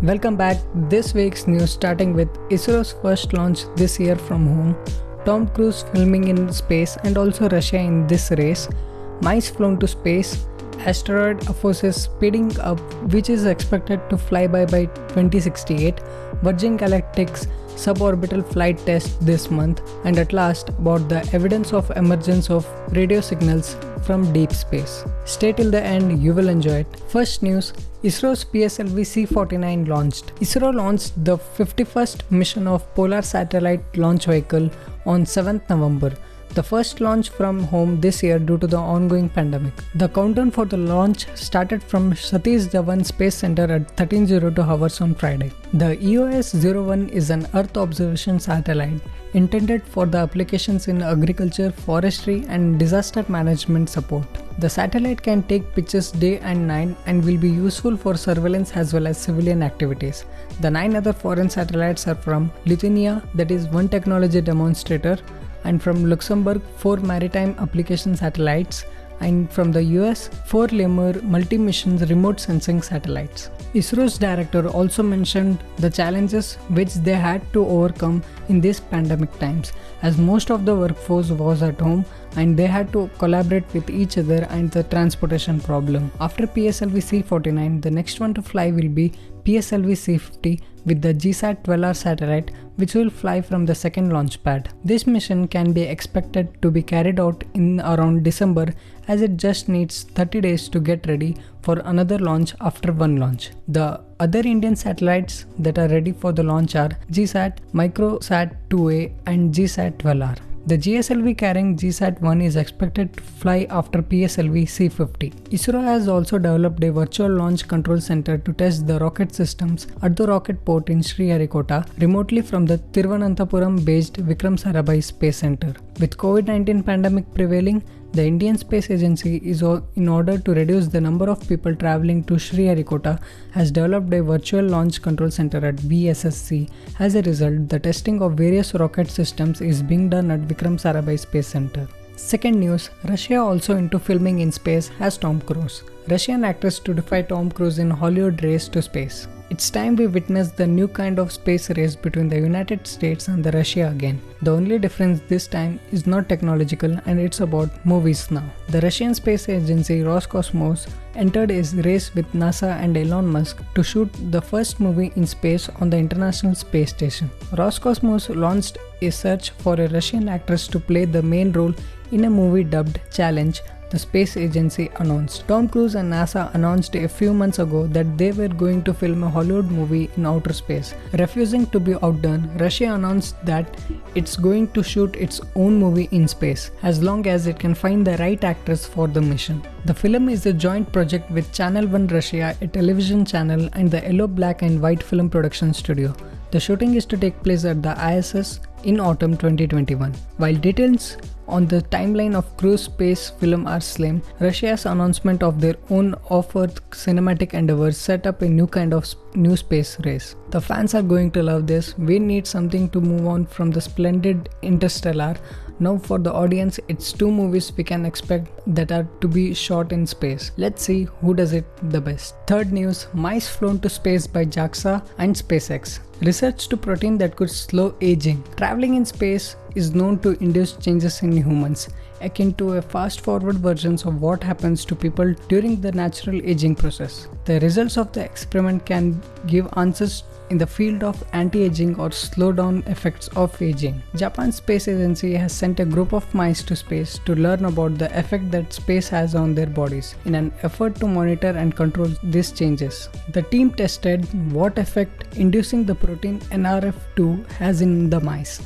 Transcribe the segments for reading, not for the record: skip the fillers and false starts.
Welcome back. This week's news starting with ISRO's first launch this year from home, Tom Cruise filming in space and also Russia in this race, mice flown to space, asteroid Aphrodite speeding up which is expected to fly by 2068, Virgin Galactic's suborbital flight test this month, and at last about the evidence of emergence of radio signals from deep space. Stay till the end, you will enjoy it. First news, ISRO's PSLV C-49 launched. ISRO launched the 51st mission of Polar Satellite Launch Vehicle on 7th November. The first launch from home this year due to the ongoing pandemic. The countdown for the launch started from Satish Dhawan Space Center at 13:02 hours on Friday. The EOS-01 is an Earth observation satellite intended for the applications in agriculture, forestry and disaster management support. The satellite can take pictures day and night and will be useful for surveillance as well as civilian activities. The 9 other foreign satellites are from Lithuania, that is one technology demonstrator, and from Luxembourg 4 maritime application satellites, and from the US 4 Lemur multi-mission remote sensing satellites. ISRO's director also mentioned the challenges which they had to overcome in these pandemic times, as most of the workforce was at home and they had to collaborate with each other and the transportation problem. After PSLV C-49, the next one to fly will be PSLV C-50 with the GSAT-12R satellite, which will fly from the second launch pad. This mission can be expected to be carried out in around December, as it just needs 30 days to get ready for another launch after one launch. The other Indian satellites that are ready for the launch are GSAT, Microsat-2A and GSAT-12R. The GSLV carrying GSAT-1 is expected to fly after PSLV C-50. ISRO has also developed a virtual launch control center to test the rocket systems at the rocket port in Sriharikota remotely from the Thiruvananthapuram-based Vikram Sarabhai Space Center. With COVID-19 pandemic prevailing, the Indian Space Agency in order to reduce the number of people traveling to Sriharikota has developed a virtual launch control center at VSSC. As a result, the testing of various rocket systems is being done at Vikram Sarabhai Space Center. Second news, Russia also into filming in space has Tom Cruise. Russian actors to defy Tom Cruise in Hollywood race to space. It's time we witness the new kind of space race between the United States and the Russia again. The only difference this time is not technological and it's about movies now. The Russian space agency Roscosmos entered a race with NASA and Elon Musk to shoot the first movie in space on the International Space Station. Roscosmos launched a search for a Russian actress to play the main role in a movie dubbed Challenge, the space agency announced. Tom Cruise and NASA announced a few months ago that they were going to film a Hollywood movie in outer space. Refusing to be outdone, Russia announced that it's going to shoot its own movie in space, as long as it can find the right actors for the mission. The film is a joint project with Channel One Russia, a television channel, and the Yellow, Black and White film production studio. The shooting is to take place at the ISS in autumn 2021. While details on the timeline of Cruise space film are slim, Russia's announcement of their own off-Earth cinematic endeavors set up a new kind of new space race. The fans are going to love this. We need something to move on from the splendid Interstellar. Now for the audience, it's 2 movies we can expect that are to be shot in space. Let's see who does it the best. Third news, mice flown to space by JAXA and SpaceX. Research to protein that could slow aging. Traveling in space is known to induce changes in humans, akin to a fast-forward versions of what happens to people during the natural aging process. The results of the experiment can give answers in the field of anti-aging or slow-down effects of aging. Japan's space agency has sent a group of mice to space to learn about the effect that space has on their bodies in an effort to monitor and control these changes. The team tested what effect inducing the protein NRF2 has in the mice.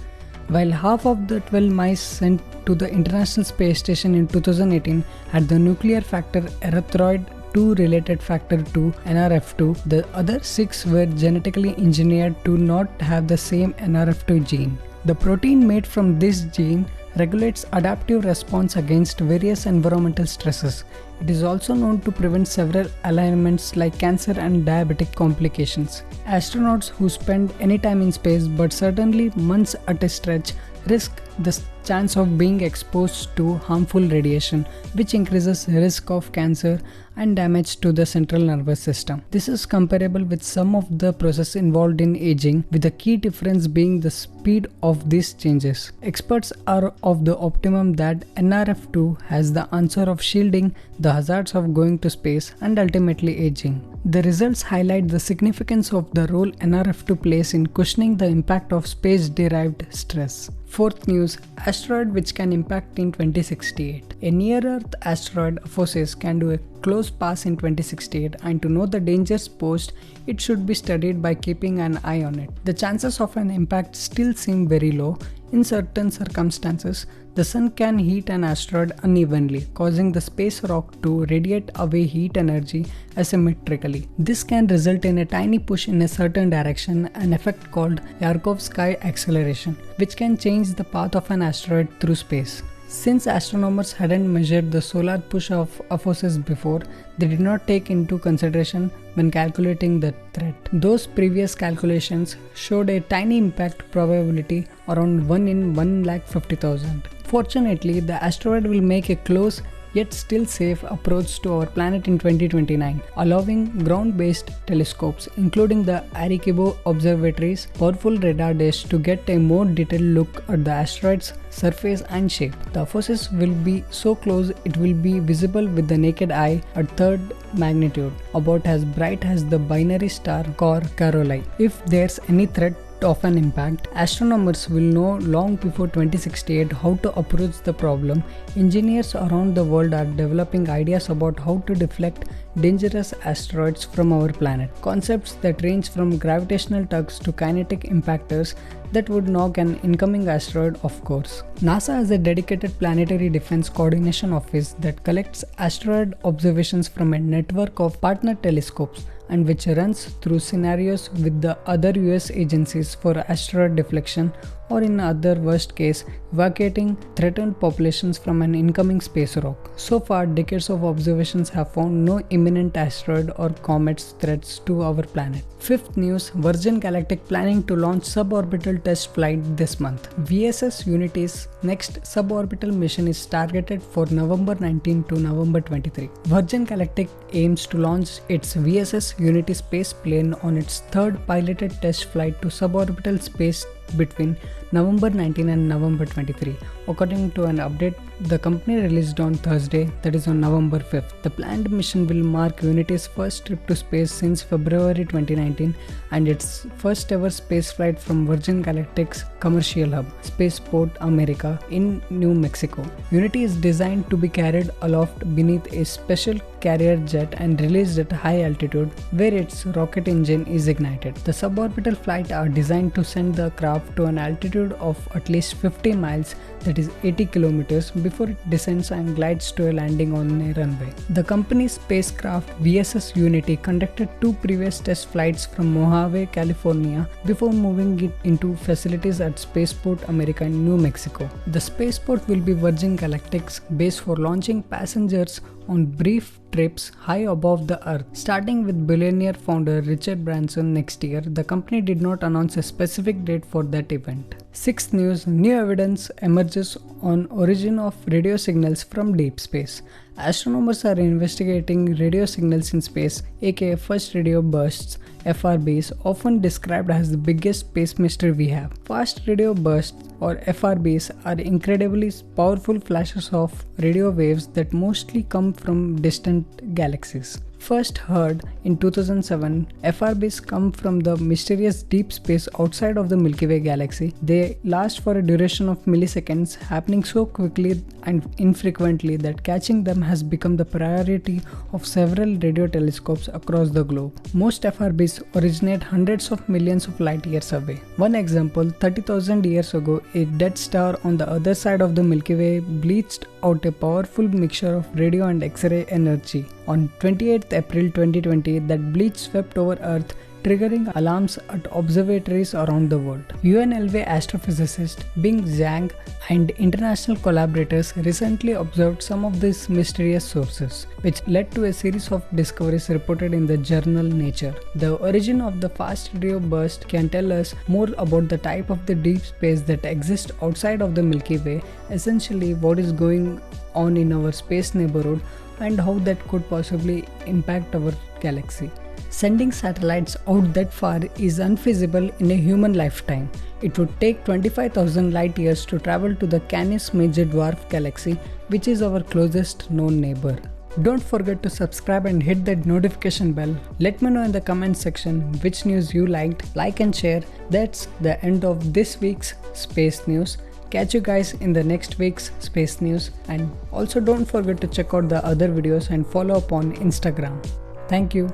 While half of the 12 mice sent to the International Space Station in 2018 had the nuclear factor erythroid-2 related factor 2 NRF2, the other 6 were genetically engineered to not have the same NRF2 gene. The protein made from this gene regulates adaptive response against various environmental stresses, It is also known to prevent several ailments like cancer and diabetic complications. Astronauts who spend any time in space, but certainly months at a stretch, risk the chance of being exposed to harmful radiation, which increases risk of cancer and damage to the central nervous system. This is comparable with some of the processes involved in aging, with the key difference being the speed of these changes. Experts are of the optimum that NRF2 has the answer of shielding the hazards of going to space and ultimately aging. The results highlight the significance of the role NRF2 plays in cushioning the impact of space-derived stress. Fourth news, asteroid which can impact in 2068. A near-Earth asteroid, Aphosys, can do a close pass in 2068, and to know the dangers posed, it should be studied by keeping an eye on it. The chances of an impact still seem very low. In certain circumstances, the sun can heat an asteroid unevenly, causing the space rock to radiate away heat energy asymmetrically. This can result in a tiny push in a certain direction, an effect called Yarkovsky acceleration, which can change the path of an asteroid through space. Since astronomers hadn't measured the solar push of Aphosys before, they did not take into consideration when calculating the threat. Those previous calculations showed a tiny impact probability around 1 in 150,000. Fortunately, the asteroid will make a close yet still safe approach to our planet in 2029, allowing ground-based telescopes, including the Arecibo Observatory's powerful radar dish, to get a more detailed look at the asteroid's surface and shape. The Aphosys will be so close it will be visible with the naked eye at third magnitude, about as bright as the binary star Cor Caroli. If there's any threat of an impact, astronomers will know long before 2068 how to approach the problem. Engineers around the world are developing ideas about how to deflect dangerous asteroids from our planet. Concepts that range from gravitational tugs to kinetic impactors that would knock an incoming asteroid off course. NASA has a dedicated planetary defense coordination office that collects asteroid observations from a network of partner telescopes, and which runs through scenarios with the other US agencies for asteroid deflection, or in other worst case, evacuating threatened populations from an incoming space rock. So far, decades of observations have found no imminent asteroid or comets threats to our planet. Fifth news, Virgin Galactic planning to launch suborbital test flight this month. VSS Unity's next suborbital mission is targeted for November 19 to November 23. Virgin Galactic aims to launch its VSS Unity space plane on its third piloted test flight to suborbital space between November 19 and November 23, according to an update the company released on Thursday, that is on November 5th. The planned mission will mark Unity's first trip to space since February 2019 and its first ever space flight from Virgin Galactic's commercial hub, Spaceport America in New Mexico. Unity is designed to be carried aloft beneath a special carrier jet and released at high altitude where its rocket engine is ignited. The suborbital flights are designed to send the craft to an altitude of at least 50 miles, that is 80 kilometers, before it descends and glides to a landing on a runway. The company's spacecraft VSS Unity conducted 2 previous test flights from Mojave, California before moving it into facilities at Spaceport America in New Mexico. The spaceport will be Virgin Galactic's base for launching passengers on brief trips high above the Earth. Starting with billionaire founder Richard Branson next year, the company did not announce a specific date for that event. Sixth news, new evidence emerges on origin of radio signals from deep space. Astronomers are investigating radio signals in space, aka first radio bursts, FRBs, often described as the biggest space mystery we have. Fast radio bursts, or FRBs, are incredibly powerful flashes of radio waves that mostly come from distant galaxies. First heard in 2007, FRBs come from the mysterious deep space outside of the Milky Way galaxy. They last for a duration of milliseconds, happening so quickly and infrequently that catching them has become the priority of several radio telescopes across the globe. Most FRBs originate hundreds of millions of light years away. One example, 30,000 years ago, a dead star on the other side of the Milky Way bleached out a powerful mixture of radio and X-ray energy. On 28th April 2020, that bleach swept over Earth, triggering alarms at observatories around the world. UNLV astrophysicist Bing Zhang and international collaborators recently observed some of these mysterious sources, which led to a series of discoveries reported in the journal Nature. The origin of the fast radio burst can tell us more about the type of the deep space that exists outside of the Milky Way, essentially what is going on in our space neighborhood and how that could possibly impact our galaxy. Sending satellites out that far is unfeasible in a human lifetime. It would take 25,000 light years to travel to the Canis Major Dwarf galaxy, which is our closest known neighbor. Don't forget to subscribe and hit that notification bell. Let me know in the comment section which news you liked, like and share. That's the end of this week's space news. Catch you guys in the next week's space news, and also don't forget to check out the other videos and follow up on Instagram. Thank you.